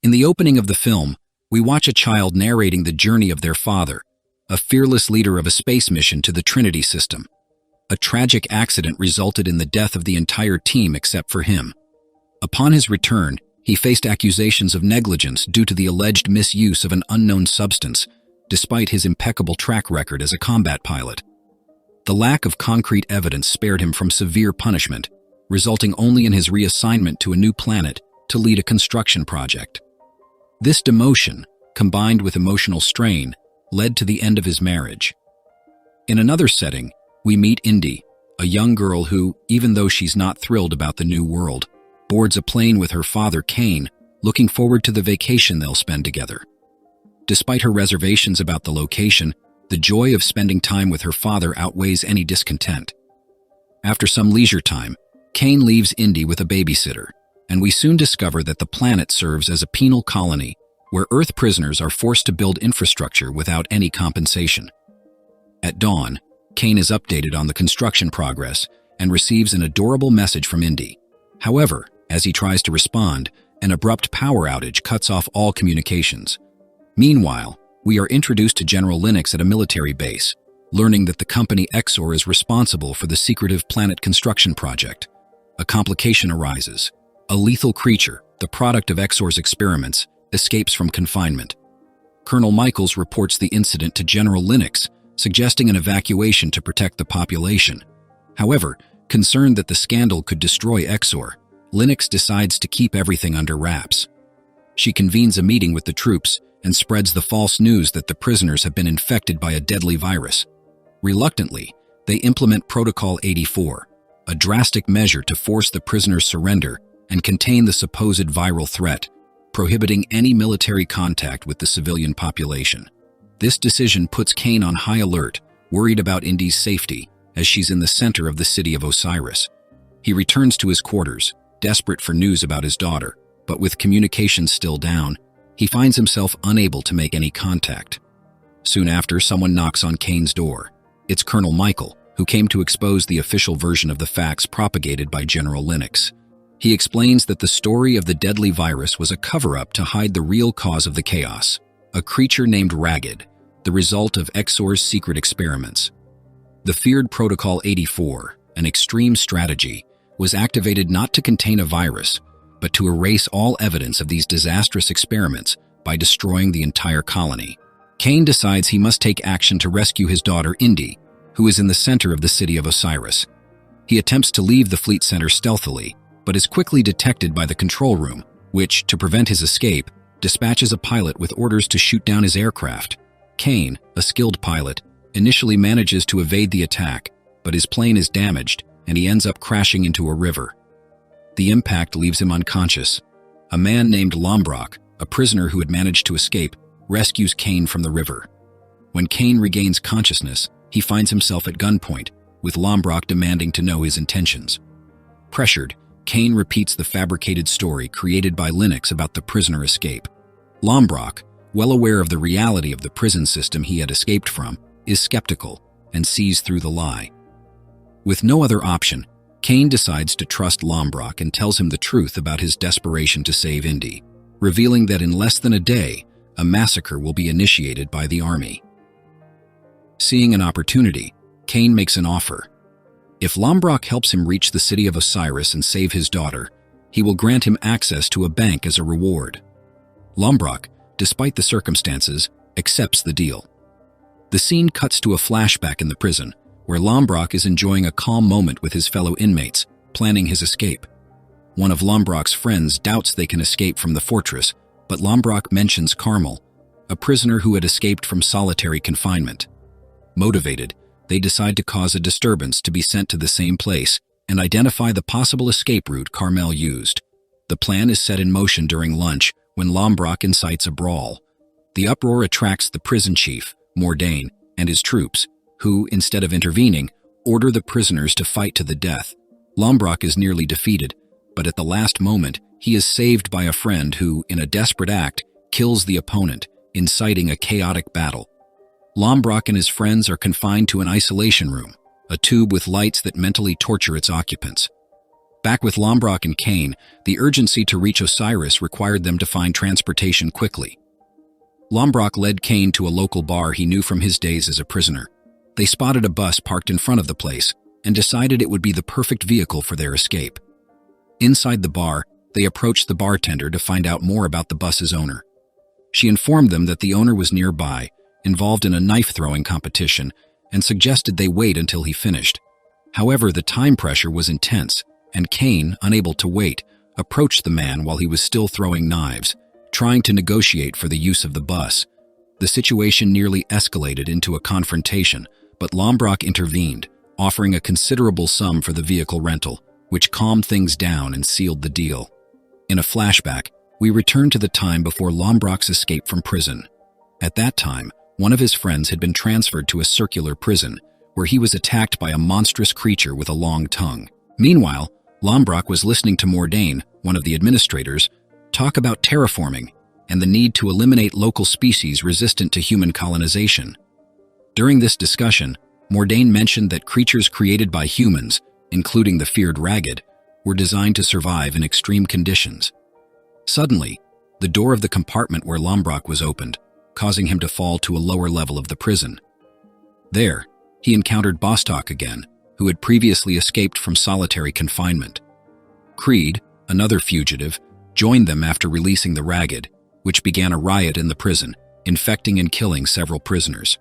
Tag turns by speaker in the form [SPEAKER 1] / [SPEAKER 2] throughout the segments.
[SPEAKER 1] In the opening of the film, we watch a child narrating the journey of their father, a fearless leader of a space mission to the Trinity system. A tragic accident resulted in the death of the entire team except for him. Upon his return, he faced accusations of negligence due to the alleged misuse of an unknown substance, despite his impeccable track record as a combat pilot. The lack of concrete evidence spared him from severe punishment, resulting only in his reassignment to a new planet to lead a construction project. This demotion, combined with emotional strain, led to the end of his marriage. In another setting, we meet Indy, a young girl who, even though she's not thrilled about the new world, boards a plane with her father Kane, looking forward to the vacation they'll spend together. Despite her reservations about the location, the joy of spending time with her father outweighs any discontent. After some leisure time, Kane leaves Indy with a babysitter, and we soon discover that the planet serves as a penal colony where Earth prisoners are forced to build infrastructure without any compensation. At dawn, Kane is updated on the construction progress and receives an adorable message from Indy. However, as he tries to respond, an abrupt power outage cuts off all communications. Meanwhile, we are introduced to General Linux at a military base, learning that the company Exor is responsible for the secretive planet construction project. A complication arises. A lethal creature, the product of Exor's experiments, escapes from confinement. Colonel Michaels reports the incident to General Linux, suggesting an evacuation to protect the population. However, concerned that the scandal could destroy Exor, Linux decides to keep everything under wraps. She convenes a meeting with the troops and spreads the false news that the prisoners have been infected by a deadly virus. Reluctantly, they implement Protocol 84, a drastic measure to force the prisoners' surrender and contain the supposed viral threat, prohibiting any military contact with the civilian population. This decision puts Kane on high alert, worried about Indy's safety, as she's in the center of the city of Osiris. He returns to his quarters, desperate for news about his daughter, but with communications still down, he finds himself unable to make any contact. Soon after, someone knocks on Kane's door. It's Colonel Michael, who came to expose the official version of the facts propagated by General Linux. He explains that the story of the deadly virus was a cover-up to hide the real cause of the chaos, a creature named Ragged, the result of Exor's secret experiments. The feared Protocol 84, an extreme strategy, was activated not to contain a virus, but to erase all evidence of these disastrous experiments by destroying the entire colony. Kane decides he must take action to rescue his daughter Indy, who is in the center of the city of Osiris. He attempts to leave the fleet center stealthily, but is quickly detected by the control room, which, to prevent his escape, dispatches a pilot with orders to shoot down his aircraft. Kane, a skilled pilot, initially manages to evade the attack, but his plane is damaged and he ends up crashing into a river. The impact leaves him unconscious. A man named Lombrock, a prisoner who had managed to escape, rescues Kane from the river. When Kane regains consciousness, he finds himself at gunpoint, with Lombrock demanding to know his intentions. Pressured, Kane repeats the fabricated story created by Linux about the prisoner escape. Lombrock, well aware of the reality of the prison system he had escaped from, is skeptical and sees through the lie. With no other option, Kane decides to trust Lombrock and tells him the truth about his desperation to save Indy, revealing that in less than a day, a massacre will be initiated by the army. Seeing an opportunity, Kane makes an offer. If Lombrock helps him reach the city of Osiris and save his daughter, he will grant him access to a bank as a reward. Lombrock, despite the circumstances, accepts the deal. The scene cuts to a flashback in the prison, where Lombrock is enjoying a calm moment with his fellow inmates, planning his escape. One of Lombrock's friends doubts they can escape from the fortress, but Lombrock mentions Carmel, a prisoner who had escaped from solitary confinement. Motivated, they decide to cause a disturbance to be sent to the same place and identify the possible escape route Carmel used. The plan is set in motion during lunch when Lombrock incites a brawl. The uproar attracts the prison chief, Mordain, and his troops, who, instead of intervening, order the prisoners to fight to the death. Lombrock is nearly defeated, but at the last moment, he is saved by a friend who, in a desperate act, kills the opponent, inciting a chaotic battle. Lombrock and his friends are confined to an isolation room, a tube with lights that mentally torture its occupants. Back with Lombrock and Kane, the urgency to reach Osiris required them to find transportation quickly. Lombrock led Kane to a local bar he knew from his days as a prisoner. They spotted a bus parked in front of the place and decided it would be the perfect vehicle for their escape. Inside the bar, they approached the bartender to find out more about the bus's owner. She informed them that the owner was nearby, involved in a knife-throwing competition, and suggested they wait until he finished. However, the time pressure was intense, and Kane, unable to wait, approached the man while he was still throwing knives, trying to negotiate for the use of the bus. The situation nearly escalated into a confrontation, but Lombrock intervened, offering a considerable sum for the vehicle rental, which calmed things down and sealed the deal. In a flashback, we return to the time before Lombrock's escape from prison. At that time, one of his friends had been transferred to a circular prison, where he was attacked by a monstrous creature with a long tongue. Meanwhile, Lombrock was listening to Mordain, one of the administrators, talk about terraforming and the need to eliminate local species resistant to human colonization. During this discussion, Mordain mentioned that creatures created by humans, including the feared Ragged, were designed to survive in extreme conditions. Suddenly, the door of the compartment where Lombrock was opened, causing him to fall to a lower level of the prison. There, he encountered Bostock again, who had previously escaped from solitary confinement. Creed, another fugitive, joined them after releasing the Ragged, which began a riot in the prison, infecting and killing several prisoners.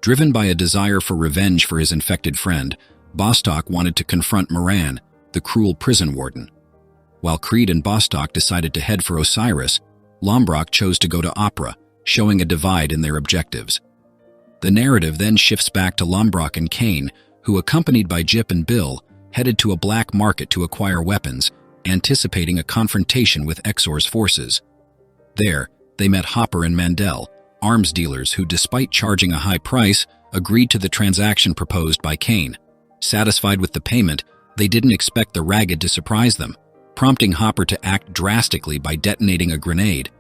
[SPEAKER 1] Driven by a desire for revenge for his infected friend, Bostock wanted to confront Moran, the cruel prison warden. While Creed and Bostock decided to head for Osiris, Lombrock chose to go to Opera, showing a divide in their objectives. The narrative then shifts back to Lombrock and Kane, who, accompanied by Jip and Bill, headed to a black market to acquire weapons, anticipating a confrontation with Exor's forces. There, they met Hopper and Mandel, arms dealers who, despite charging a high price, agreed to the transaction proposed by Kane. Satisfied with the payment, they didn't expect the Ragged to surprise them, prompting Hopper to act drastically by detonating a grenade.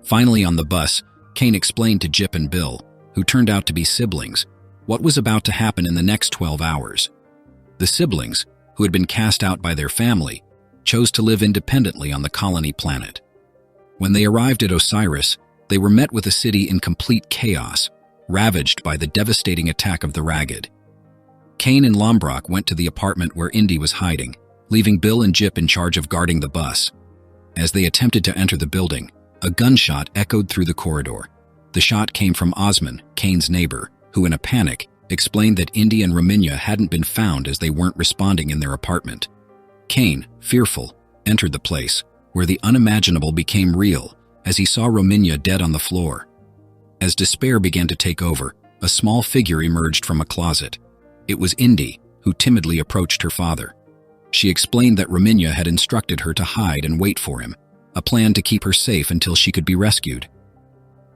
[SPEAKER 1] Finally, on the bus, Kane explained to Jip and Bill, who turned out to be siblings, what was about to happen in the next 12 hours. The siblings, who had been cast out by their family, chose to live independently on the colony planet. When they arrived at Osiris, they were met with a city in complete chaos, ravaged by the devastating attack of the Ragged. Kane and Lombrock went to the apartment where Indy was hiding, leaving Bill and Jip in charge of guarding the bus. As they attempted to enter the building, a gunshot echoed through the corridor. The shot came from Osman, Kane's neighbor, who in a panic explained that Indy and Rominia hadn't been found as they weren't responding in their apartment. Kane, fearful, entered the place, where the unimaginable became real as he saw Rominia dead on the floor. As despair began to take over, a small figure emerged from a closet. It was Indy, who timidly approached her father. She explained that Rominia had instructed her to hide and wait for him, a plan to keep her safe until she could be rescued.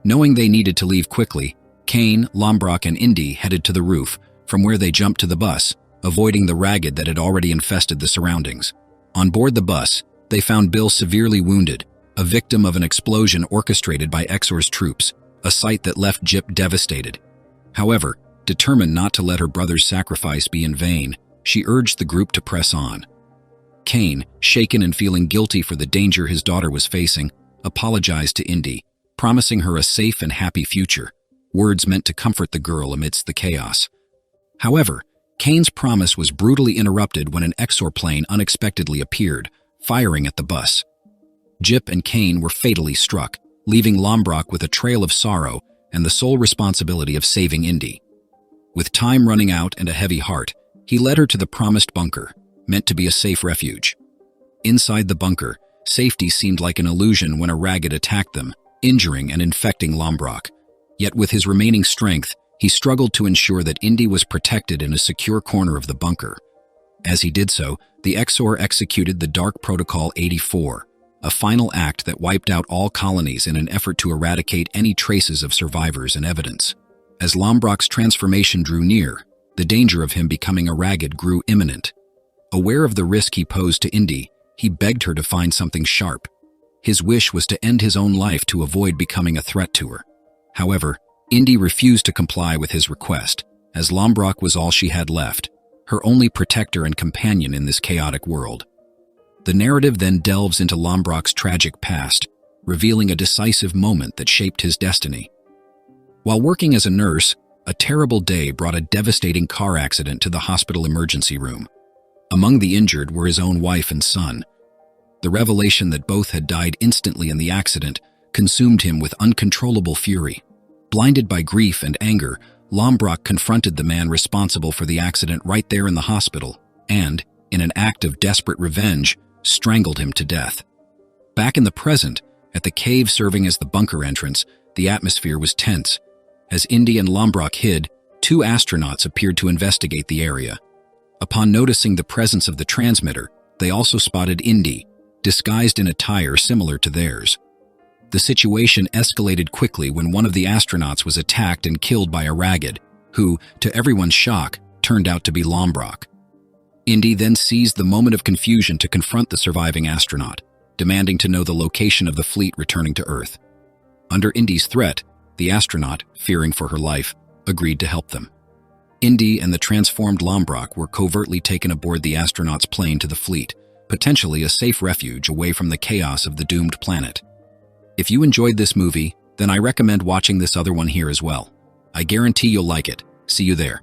[SPEAKER 1] Knowing they needed to leave quickly, Kane, Lombrock, and Indy headed to the roof, from where they jumped to the bus, avoiding the Ragged that had already infested the surroundings. On board the bus, they found Bill severely wounded, a victim of an explosion orchestrated by Exor's troops, a sight that left Jip devastated. However, determined not to let her brother's sacrifice be in vain, she urged the group to press on. Kane, shaken and feeling guilty for the danger his daughter was facing, apologized to Indy, promising her a safe and happy future, words meant to comfort the girl amidst the chaos. However, Kane's promise was brutally interrupted when an Exor plane unexpectedly appeared, firing at the bus. Jip and Kane were fatally struck, leaving Lombrock with a trail of sorrow and the sole responsibility of saving Indy. With time running out and a heavy heart, he led her to the promised bunker, meant to be a safe refuge. Inside the bunker, safety seemed like an illusion when a Ragged attacked them, injuring and infecting Lombrock. Yet with his remaining strength, he struggled to ensure that Indy was protected in a secure corner of the bunker. As he did so, the Exor executed the Dark Protocol 84, a final act that wiped out all colonies in an effort to eradicate any traces of survivors and evidence. As Lombrock's transformation drew near, the danger of him becoming a Ragged grew imminent. Aware of the risk he posed to Indy, he begged her to find something sharp. His wish was to end his own life to avoid becoming a threat to her. However, Indy refused to comply with his request, as Lombrock was all she had left, her only protector and companion in this chaotic world. The narrative then delves into Lombrock's tragic past, revealing a decisive moment that shaped his destiny. While working as a nurse, a terrible day brought a devastating car accident to the hospital emergency room. Among the injured were his own wife and son. The revelation that both had died instantly in the accident consumed him with uncontrollable fury. Blinded by grief and anger, Lombrock confronted the man responsible for the accident right there in the hospital and, in an act of desperate revenge, strangled him to death. Back in the present, at the cave serving as the bunker entrance, the atmosphere was tense. As Indy and Lombrock hid, two astronauts appeared to investigate the area. Upon noticing the presence of the transmitter, they also spotted Indy, disguised in attire similar to theirs. The situation escalated quickly when one of the astronauts was attacked and killed by a ragged, who, to everyone's shock, turned out to be Lombrock. Indy then seized the moment of confusion to confront the surviving astronaut, demanding to know the location of the fleet returning to Earth. Under Indy's threat, the astronaut, fearing for her life, agreed to help them. Indy and the transformed Lombrock were covertly taken aboard the astronaut's plane to the fleet, potentially a safe refuge away from the chaos of the doomed planet. If you enjoyed this movie, then I recommend watching this other one here as well. I guarantee you'll like it. See you there.